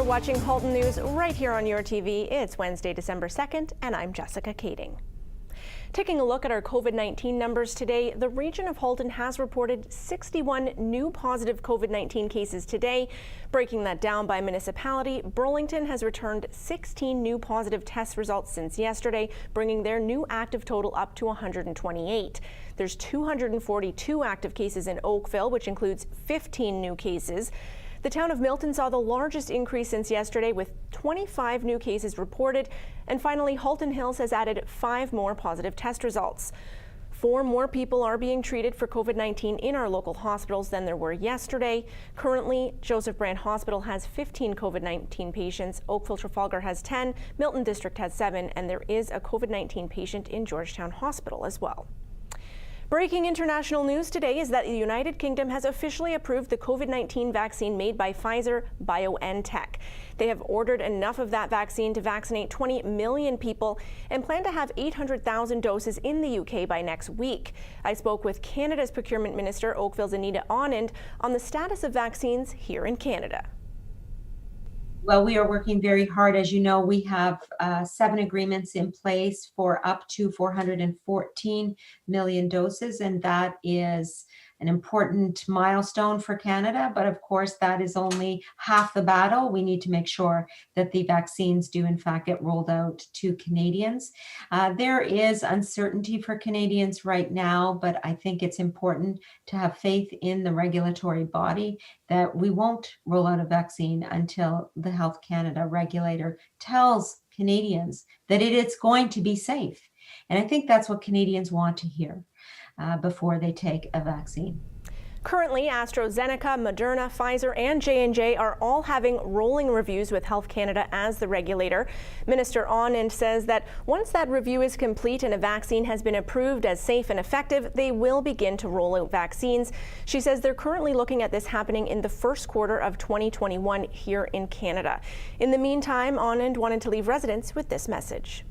watching Halton News right here on your TV. It's Wednesday, December 2nd, and I'm Jessica Kading. Taking a look at our COVID-19 numbers today, the region of Halton has reported 61 new positive COVID-19 cases today. Breaking that down by municipality, Burlington has returned 16 new positive test results since yesterday, bringing their new active total up to 128. There's 242 active cases in Oakville, which includes 15 new cases. The town of Milton saw the largest increase since yesterday with 25 new cases reported. And finally, Halton Hills has added 5 more positive test results. 4 more people are being treated for COVID-19 in our local hospitals than there were yesterday. Currently, Joseph Brand Hospital has 15 COVID-19 patients, Oakville Trafalgar has 10, Milton District has 7, and there is a COVID-19 patient in Georgetown Hospital as well. Breaking international news today is that the United Kingdom has officially approved the COVID-19 vaccine made by Pfizer-BioNTech. They have ordered enough of that vaccine to vaccinate 20 million people and plan to have 800,000 doses in the UK by next week. I spoke with Canada's Procurement Minister, Oakville's Anita Anand, on the status of vaccines here in Canada. Well, we are working very hard. As you know, we have 7 agreements in place for up to 414 million doses, and that is an important milestone for Canada. But of course, that is only half the battle. We need to make sure that the vaccines do in fact get rolled out to Canadians. There is uncertainty for Canadians right now, but I think it's important to have faith in the regulatory body that we won't roll out a vaccine until the Health Canada regulator tells Canadians that it is going to be safe. And I think that's what Canadians want to hear before they take a vaccine. Currently, AstraZeneca, Moderna, Pfizer, and J&J are all having rolling reviews with Health Canada as the regulator. Minister Anand says that once that review is complete and a vaccine has been approved as safe and effective, they will begin to roll out vaccines. She says they're currently looking at this happening in the first quarter of 2021 here in Canada. In the meantime, Anand wanted to leave residents with this message.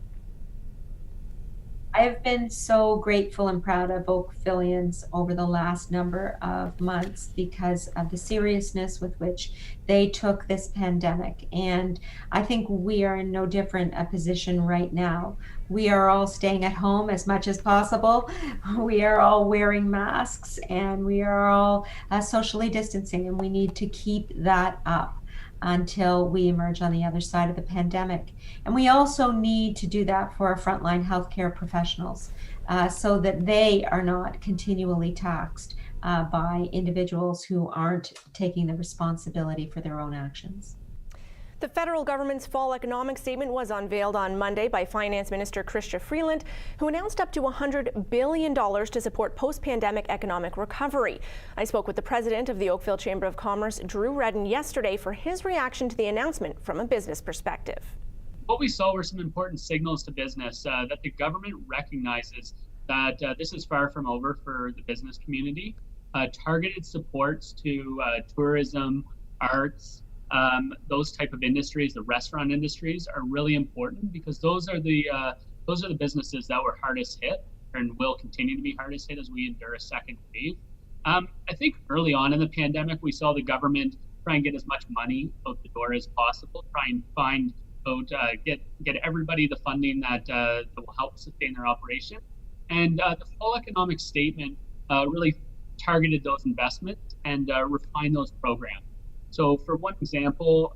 I have been so grateful and proud of Oakvillians over the last number of months because of the seriousness with which they took this pandemic. And I think we are in no different a position right now. We are all staying at home as much as possible. We are all wearing masks and we are all socially distancing, and we need to keep that up until we emerge on the other side of the pandemic. And we also need to do that for our frontline healthcare professionals so that they are not continually taxed by individuals who aren't taking the responsibility for their own actions. The federal government's fall economic statement was unveiled on Monday by Finance Minister Chrystia Freeland, who announced up to $100 billion to support post-pandemic economic recovery. I spoke with the president of the Oakville Chamber of Commerce, Drew Redden, yesterday for his reaction to the announcement from a business perspective. What we saw were some important signals to business that the government recognizes that this is far from over for the business community. Targeted supports to tourism, arts, those type of industries, the restaurant industries, are really important because those are the businesses that were hardest hit and will continue to be hardest hit as we endure a second wave. I think early on in the pandemic, we saw the government try and get as much money out the door as possible, try and find out, get everybody the funding that will help sustain their operation. And the full economic statement really targeted those investments and refined those programs. So for one example,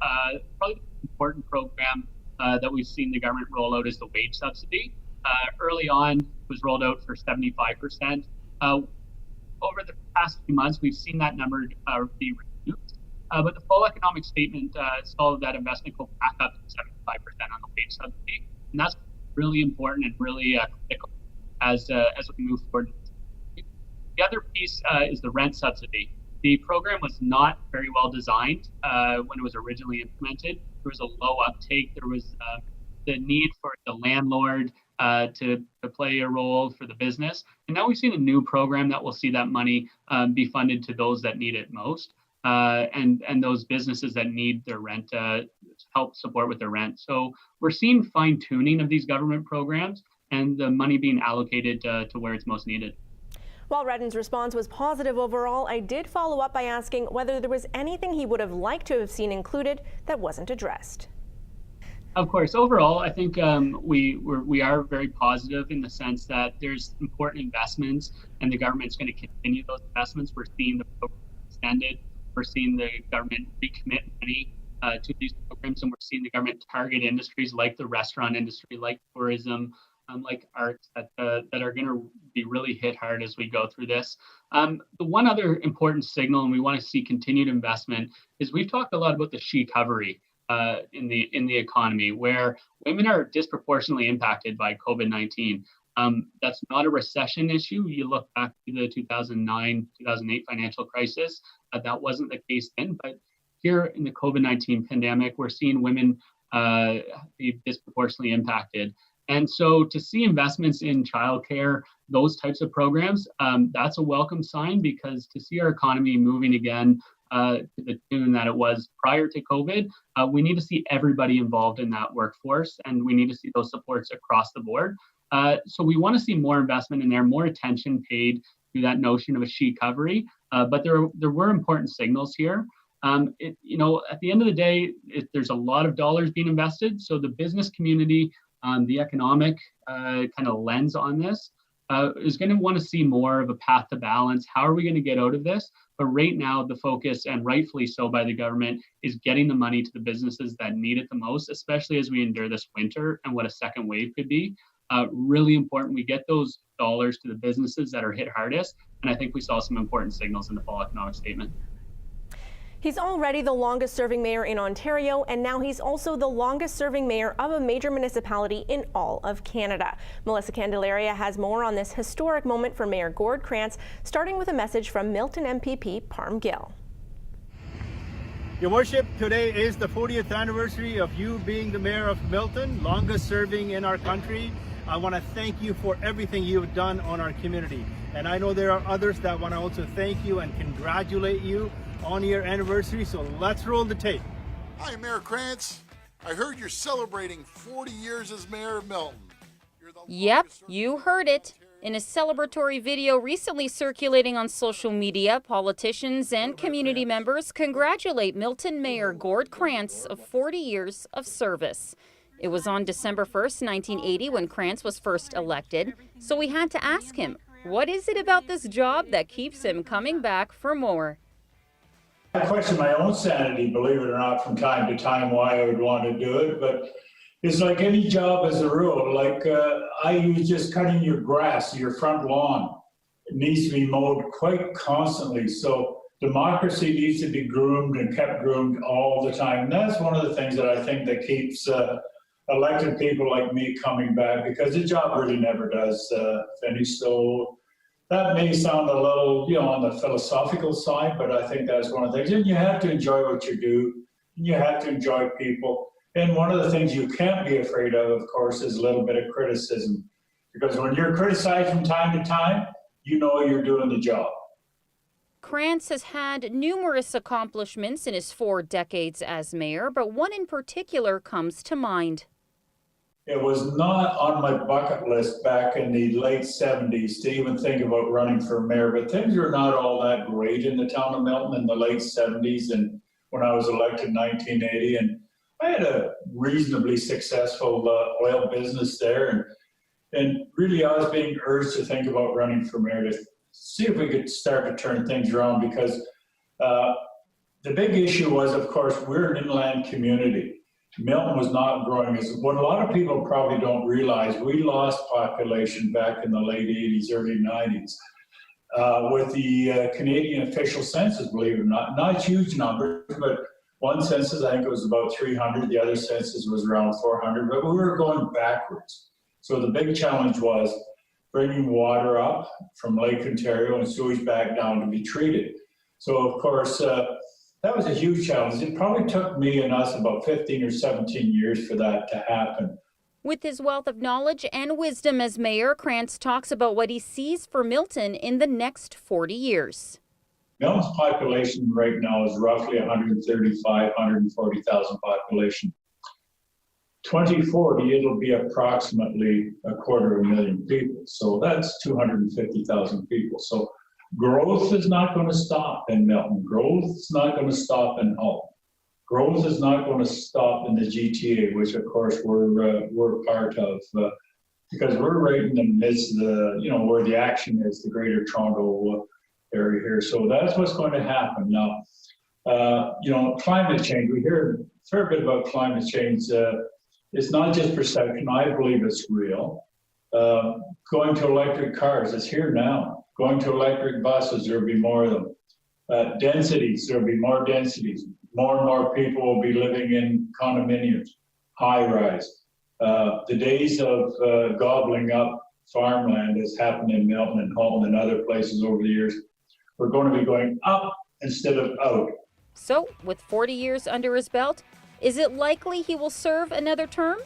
probably the important program that we've seen the government roll out is the wage subsidy. Early on, it was rolled out for 75%. Over the past few months, we've seen that number be reduced. But the full economic statement saw that investment go back up to 75% on the wage subsidy. And that's really important and really critical as we move forward. The other piece is the rent subsidy. The program was not very well designed when it was originally implemented. There was a low uptake. There was the need for the landlord to play a role for the business. And now we've seen a new program that will see that money be funded to those that need it most and those businesses that need their rent help support with their rent. So we're seeing fine tuning of these government programs and the money being allocated to where it's most needed. While Redden's response was positive overall, I did follow up by asking whether there was anything he would have liked to have seen included that wasn't addressed. Of course, overall, I think we are very positive in the sense that there's important investments, and the government's going to continue those investments. We're seeing the program extended. We're seeing the government recommit money to these programs, and we're seeing the government target industries like the restaurant industry, like tourism, like arts, that are going to be really hit hard as we go through this. The one other important signal, and we want to see continued investment, is we've talked a lot about the she-covery in the economy, where women are disproportionately impacted by COVID-19. That's not a recession issue. You look back to the 2009-2008 financial crisis, that wasn't the case then. But here in the COVID-19 pandemic, we're seeing women be disproportionately impacted. And so to see investments in childcare, those types of programs, that's a welcome sign, because to see our economy moving again to the tune that it was prior to COVID, we need to see everybody involved in that workforce, and we need to see those supports across the board. So we want to see more investment in there, more attention paid to that notion of a she-covery. But there were important signals here. At the end of the day, there's a lot of dollars being invested. So the business community, the economic kind of lens on this is going to want to see more of a path to balance. How are we going to get out of this? But right now, the focus, and rightfully so by the government, is getting the money to the businesses that need it the most, especially as we endure this winter and what a second wave could be. Really important we get those dollars to the businesses that are hit hardest. And I think we saw some important signals in the fall economic statement. He's already the longest serving mayor in Ontario, and now he's also the longest serving mayor of a major municipality in all of Canada. Melissa Candelaria has more on this historic moment for Mayor Gord Krantz, starting with a message from Milton MPP Parm Gill. Your Worship, today is the 40th anniversary of you being the mayor of Milton, longest serving in our country. I want to thank you for everything you've done on our community. And I know there are others that want to also thank you and congratulate you on your anniversary, so let's roll the tape. Hi, Mayor Krantz. I heard you're celebrating 40 years as mayor of Milton. Yep, you heard it. In a celebratory video recently circulating on social media, politicians and community members congratulate Milton Mayor Gord Krantz of 40 years of service. It was on December 1st, 1980 when Krantz was first elected, so we had to ask him, what is it about this job that keeps him coming back for more? I question my own sanity, believe it or not, from time to time why I would want to do it, but it's like any job as a rule. Like I use just cutting your grass, your front lawn. It needs to be mowed quite constantly. So democracy needs to be groomed and kept groomed all the time. And that's one of the things that I think that keeps elected people like me coming back, because the job really never does finish. So that may sound a little, on the philosophical side, but I think that's one of the things. And you have to enjoy what you do, and you have to enjoy people. And one of the things you can't be afraid of course, is a little bit of criticism. Because when you're criticized from time to time, you know you're doing the job. Krantz has had numerous accomplishments in his 4 decades as mayor, but one in particular comes to mind. It was not on my bucket list back in the late 70s to even think about running for mayor, but things were not all that great in the town of Milton in the late 70s and when I was elected in 1980. And I had a reasonably successful oil business there. And really I was being urged to think about running for mayor to see if we could start to turn things around, because the big issue was, of course, we're an inland community. Milton was not growing. As what a lot of people probably don't realize, we lost population back in the late 80s, early 90s. With the Canadian official census, believe it or not huge numbers, but one census, I think it was about 300, the other census was around 400, but we were going backwards. So the big challenge was bringing water up from Lake Ontario and sewage back down to be treated. So of course, that was a huge challenge. It probably took me and us about 15 or 17 years for that to happen. With his wealth of knowledge and wisdom as mayor, Krantz talks about what he sees for Milton in the next 40 years. Milton's population right now is roughly 135,000, 140,000 population. 2040, it'll be approximately 250,000 people. So that's 250,000 people. So growth is not going to stop in Milton. Growth is not going to stop in Halton. Growth is not going to stop in the GTA, which of course we're part of, because we're right in the midst of the, where the action is, the Greater Toronto area here. So that's what's going to happen now. Climate change. We hear a fair bit about climate change. It's not just perception. I believe it's real. Going to electric cars, it's here now. Going to electric buses, there'll be more of them. Densities, there'll be more densities. More and more people will be living in condominiums, high rise. The days of gobbling up farmland has happened in Milton and Halton and other places over the years. We're going to be going up instead of out. So, with 40 years under his belt, is it likely he will serve another term?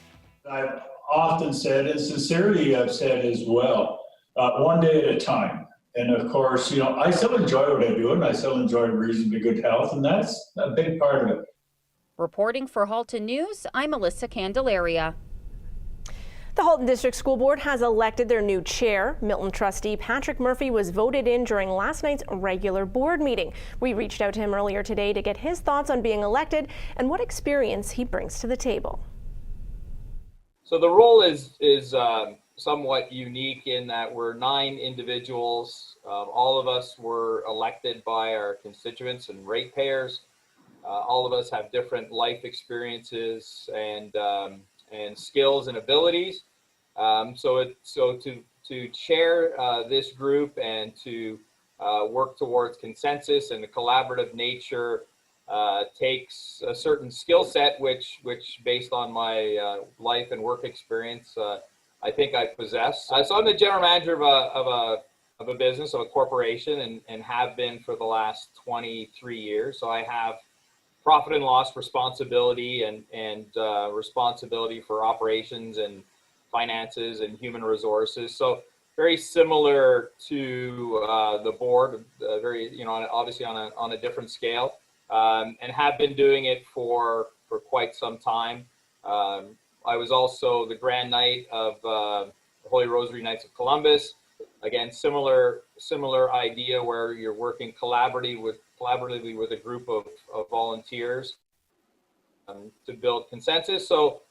I've often said, and sincerely I've said as well, one day at a time. And of course, I still enjoy what I do, and I still enjoy reasonably good health, and that's a big part of it. Reporting for Halton News, I'm Alyssa Candelaria. The Halton District School Board has elected their new chair. Milton trustee Patrick Murphy was voted in during last night's regular board meeting. We reached out to him earlier today to get his thoughts on being elected and what experience he brings to the table. So the role is somewhat unique in that we're 9 individuals. All of us were elected by our constituents and ratepayers. All of us have different life experiences and skills and abilities. So to chair this group and to work towards consensus and a collaborative nature takes a certain skill set, which based on my life and work experience, I think I possess. So I'm the general manager of a business, of a corporation, and have been for the last 23 years. So I have profit and loss responsibility and responsibility for operations and finances and human resources. So very similar to the board, very obviously on a different scale, and have been doing it for quite some time. I was also the Grand Knight of Holy Rosary Knights of Columbus. Again, similar idea where you're working collaboratively with a group of volunteers to build consensus. So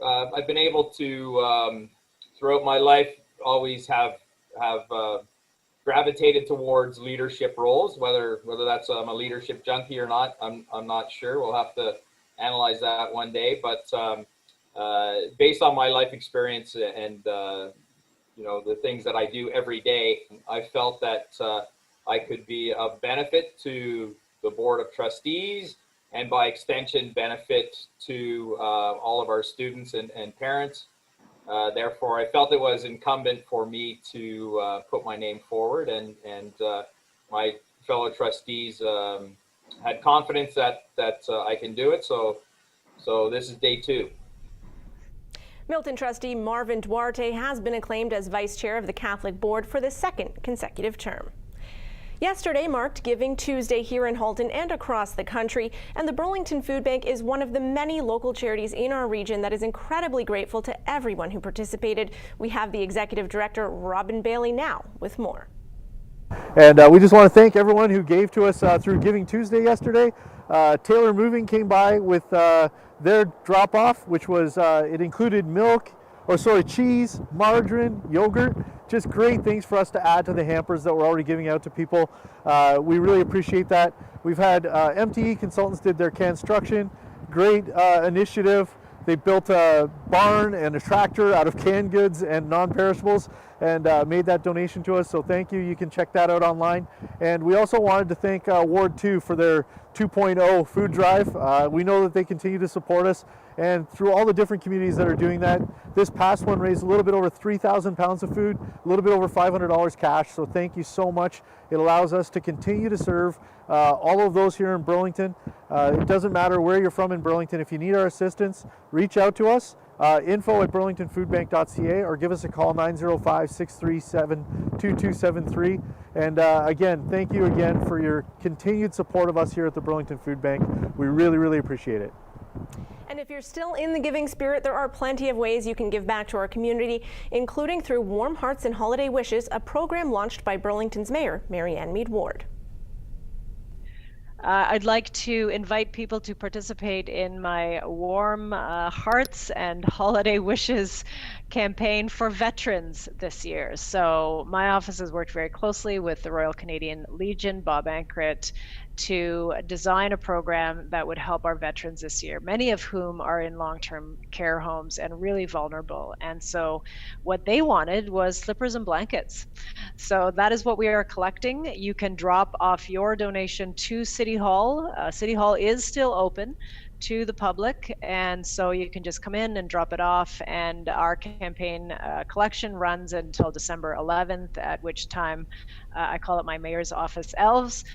I've been able to, throughout my life, always have gravitated towards leadership roles. Whether that's I'm a leadership junkie or not, I'm not sure. We'll have to analyze that one day. But based on my life experience and the things that I do every day, I felt that I could be of benefit to the Board of Trustees and by extension benefit to all of our students and parents. Therefore, I felt it was incumbent for me to put my name forward, and my fellow trustees had confidence that I can do it. So this is day 2. Milton trustee Marvin Duarte has been acclaimed as vice chair of the Catholic Board for the 2nd consecutive term. Yesterday marked Giving Tuesday here in Halton and across the country, and the Burlington Food Bank is one of the many local charities in our region that is incredibly grateful to everyone who participated. We have the executive director, Robin Bailey, now with more. And we just want to thank everyone who gave to us through Giving Tuesday yesterday. Taylor Moving came by with their drop-off, which was, it included cheese, margarine, yogurt, just great things for us to add to the hampers that we're already giving out to people. We really appreciate that. We've had MTE Consultants did their construction, great initiative. They built a barn and a tractor out of canned goods and non-perishables and made that donation to us, so thank you. You can check that out online. And we also wanted to thank Ward 2 for their 2.0 food drive. We know that they continue to support us, and through all the different communities that are doing that, this past one raised a little bit over 3,000 pounds of food, a little bit over $500 cash, so thank you so much. It allows us to continue to serve all of those here in Burlington. It doesn't matter where you're from in Burlington. If you need our assistance, reach out to us, info@burlingtonfoodbank.ca, or give us a call, 905-637-2273. And again, thank you again for your continued support of us here at the Burlington Food Bank. We really, really appreciate it. And if you're still in the giving spirit, there are plenty of ways you can give back to our community, including through Warm Hearts and Holiday Wishes, a program launched by Burlington's Mayor, Marianne Mead Ward. I'd like to invite people to participate in my Warm Hearts and Holiday Wishes campaign for veterans this year. So my office has worked very closely with the Royal Canadian Legion, Bob Ankrit, to design a program that would help our veterans this year, many of whom are in long-term care homes and really vulnerable. And so what they wanted was slippers and blankets. So that is what we are collecting. You can drop off your donation to City Hall. City Hall is still open to the public, and so you can just come in and drop it off. And our campaign collection runs until December 11th, at which time I call it my mayor's office elves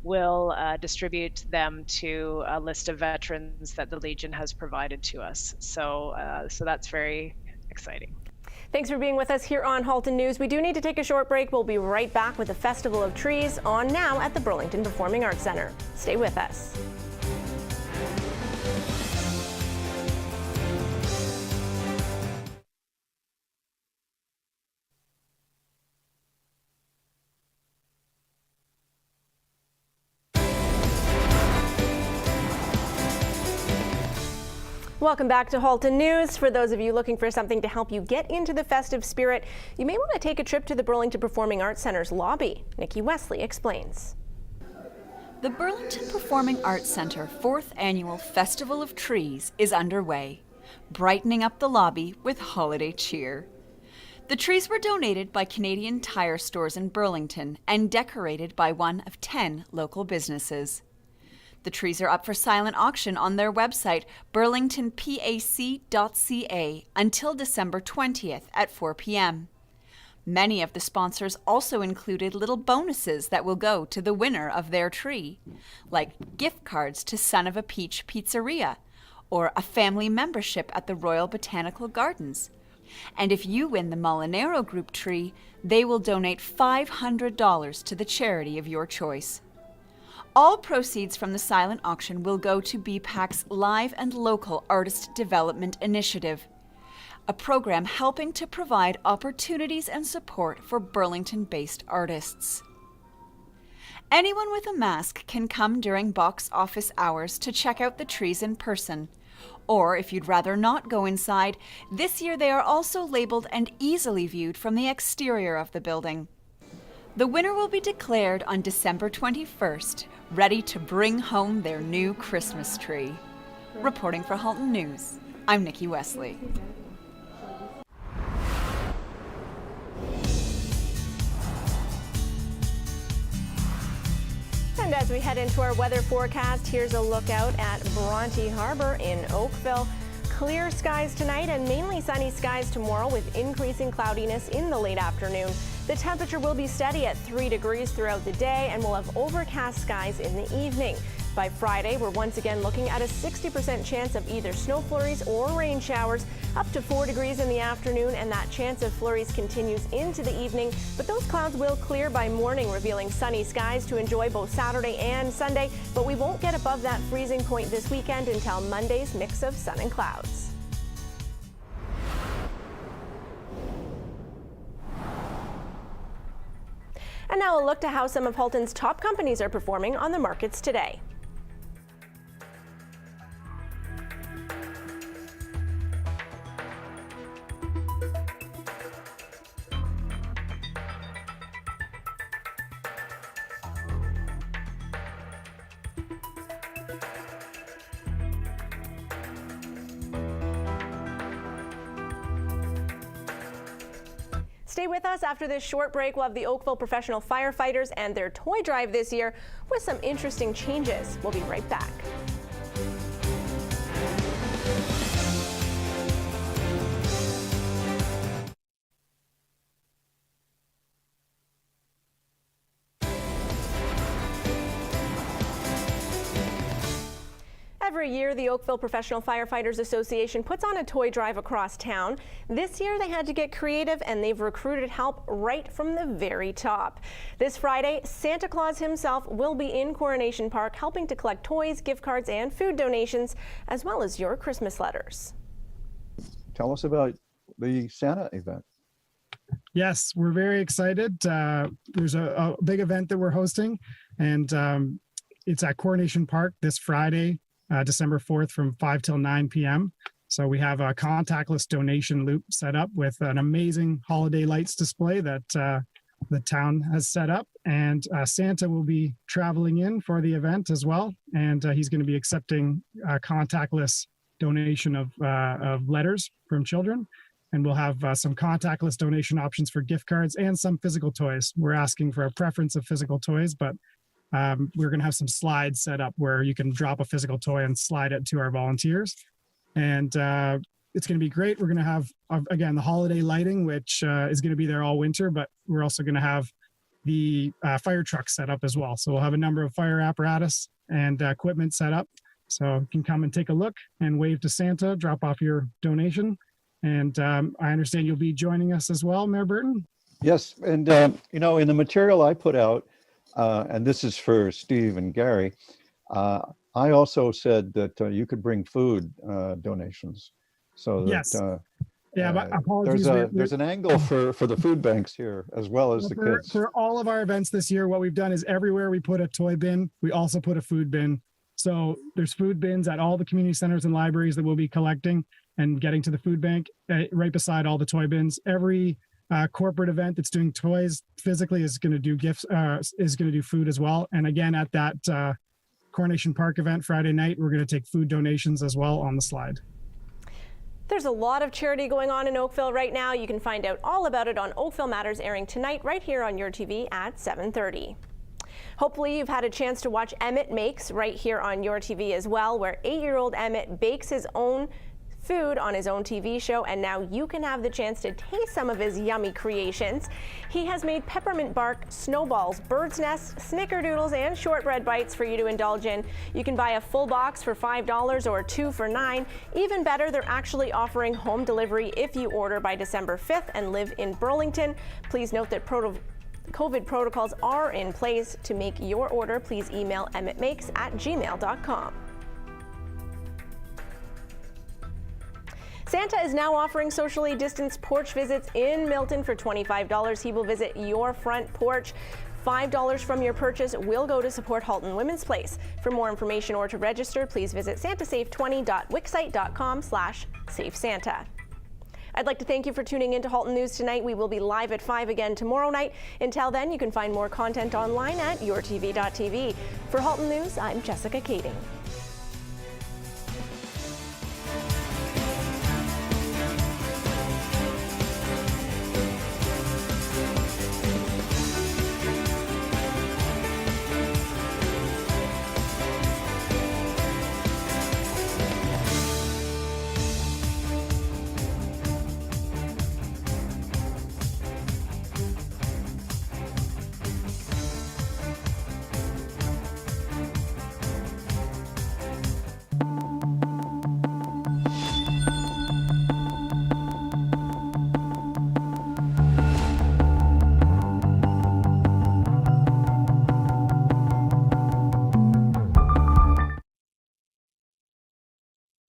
will distribute them to a list of veterans that the Legion has provided to us. So that's very exciting. Thanks for being with us here on Halton News. We do need to take a short break. We'll be right back with the Festival of Trees on now at the Burlington Performing Arts Center. Stay with us. Welcome back to Halton News. For those of you looking for something to help you get into the festive spirit, you may want to take a trip to the Burlington Performing Arts Center's lobby. Nikki Wesley explains. The Burlington Performing Arts Center 4th Annual Festival of Trees is underway, brightening up the lobby with holiday cheer. The trees were donated by Canadian Tire Stores in Burlington and decorated by one of 10 local businesses. The trees are up for silent auction on their website, burlingtonpac.ca, until December 20th at 4 p.m. Many of the sponsors also included little bonuses that will go to the winner of their tree, like gift cards to Son of a Peach Pizzeria, or a family membership at the Royal Botanical Gardens. And if you win the Molinaro Group tree, they will donate $500 to the charity of your choice. All proceeds from the silent auction will go to BPAC's Live and Local Artist Development Initiative, a program helping to provide opportunities and support for Burlington-based artists. Anyone with a mask can come during box office hours to check out the trees in person. Or if you'd rather not go inside, this year they are also labeled and easily viewed from the exterior of the building. The winner will be declared on December 21st, ready to bring home their new Christmas tree. Reporting for Halton News, I'm Nikki Wesley. And as we head into our weather forecast, here's a look out at Bronte Harbor in Oakville. Clear skies tonight and mainly sunny skies tomorrow with increasing cloudiness in the late afternoon. The temperature will be steady at 3 degrees throughout the day and we'll have overcast skies in the evening. By Friday, we're once again looking at a 60% chance of either snow flurries or rain showers, up to 4 degrees in the afternoon, and that chance of flurries continues into the evening. But those clouds will clear by morning, revealing sunny skies to enjoy both Saturday and Sunday. But we won't get above that freezing point this weekend until Monday's mix of sun and clouds. And now a look to how some of Halton's top companies are performing on the markets today. Stay with us. After this short break, we'll have the Oakville Professional Firefighters and their toy drive this year with some interesting changes. We'll be right back. Every year, the Oakville Professional Firefighters Association puts on a toy drive across town. This year, they had to get creative, and they've recruited help right from the very top. This Friday, Santa Claus himself will be in Coronation Park helping to collect toys, gift cards, and food donations, as well as your Christmas letters. Tell us about the Santa event. Yes, we're very excited. There's a big event that we're hosting, and it's at Coronation Park this Friday, December 4th from 5 till 9 p.m. So we have a contactless donation loop set up with an amazing holiday lights display that the town has set up. And Santa will be traveling in for the event as well. And he's going to be accepting contactless donation of letters from children. And we'll have some contactless donation options for gift cards and some physical toys. We're asking for a preference of physical toys, but we're going to have some slides set up where you can drop a physical toy and slide it to our volunteers. And it's going to be great. We're going to have, again, the holiday lighting, which is going to be there all winter, but we're also going to have the fire truck set up as well. So we'll have a number of fire apparatus and equipment set up. So you can come and take a look and wave to Santa, drop off your donation. And I understand you'll be joining us as well, Mayor Burton. Yes, and in the material I put out, and this is for Steve and Gary, I also said that you could bring food donations. So that, yes. But apologies. There's an angle for the food banks here as well as the kids. For all of our events this year, what we've done is everywhere we put a toy bin, we also put a food bin. So there's food bins at all the community centers and libraries that we'll be collecting and getting to the food bank right beside all the toy bins. Every corporate event that's doing toys physically is going to do gifts, is going to do food as well. And again, at that Coronation Park event Friday night, we're going to take food donations as well on the slide. There's a lot of charity going on in Oakville right now. You can find out all about it on Oakville Matters, airing tonight right here on your TV at 7:30. Hopefully you've had a chance to watch Emmett Makes right here on your TV as well, where 8-year-old Emmett bakes his own food on his own TV show, and now you can have the chance to taste some of his yummy creations. He has made peppermint bark snowballs, bird's nests, snickerdoodles, and shortbread bites for you to indulge in. You can buy a full box for $5 or 2 for $9. Even better, they're actually offering home delivery if you order by December 5th and live in Burlington. Please note that COVID protocols are in place. To make your order, please email emmettmakes@gmail.com. Santa is now offering socially distanced porch visits in Milton for $25. He will visit your front porch. $5 from your purchase will go to support Halton Women's Place. For more information or to register, please visit santasafe20.wixsite.com/safesanta. I'd like to thank you for tuning in to Halton News tonight. We will be live at 5 again tomorrow night. Until then, you can find more content online at yourtv.tv. For Halton News, I'm Jessica Kading.